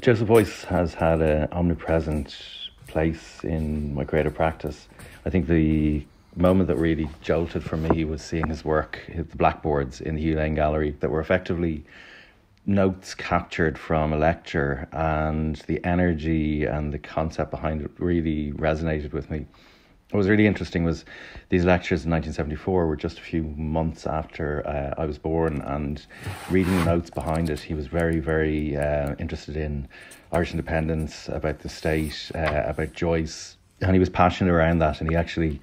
Joseph Beuys has had an omnipresent place in my creative practice. I think the moment that really jolted for me was seeing his work, the blackboards in the Hugh Lane Gallery that were effectively notes captured from a lecture, and the energy and the concept behind it really resonated with me. What was really interesting was these lectures in 1974 were just a few months after I was born, and reading the notes behind it, he was very, very interested in Irish independence, about the state, about Joyce, and he was passionate around that, and he actually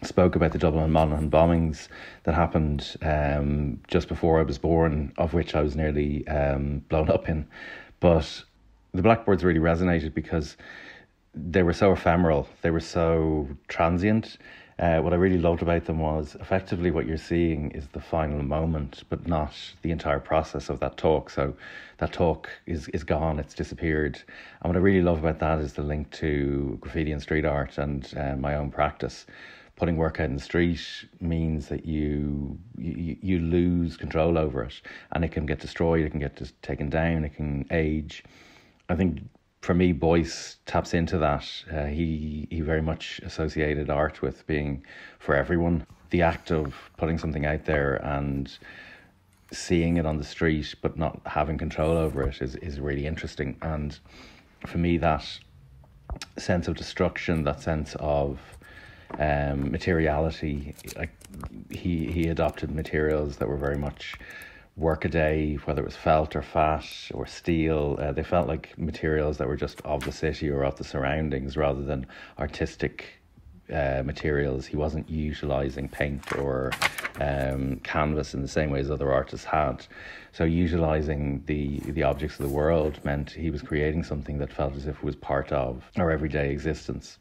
spoke about the Dublin and Monaghan bombings that happened just before I was born, of which I was nearly blown up in. But the blackboards really resonated because they were so ephemeral, they were so transient. What I really loved about them was effectively what you're seeing is the final moment, but not the entire process of that talk. So that talk is gone, it's disappeared. And what I really love about that is the link to graffiti and street art and my own practice. Putting work out in the street means that you lose control over it, and it can get destroyed, it can get just taken down, it can age. I think for me, Beuys taps into that. He very much associated art with being for everyone. The act of putting something out there and seeing it on the street but not having control over it is really interesting. And for me, that sense of destruction, that sense of materiality, like he adopted materials that were very much workaday, whether it was felt or fat or steel. They felt like materials that were just of the city or of the surroundings rather than artistic materials. He wasn't utilising paint or canvas in the same way as other artists had. So utilising the objects of the world meant he was creating something that felt as if it was part of our everyday existence.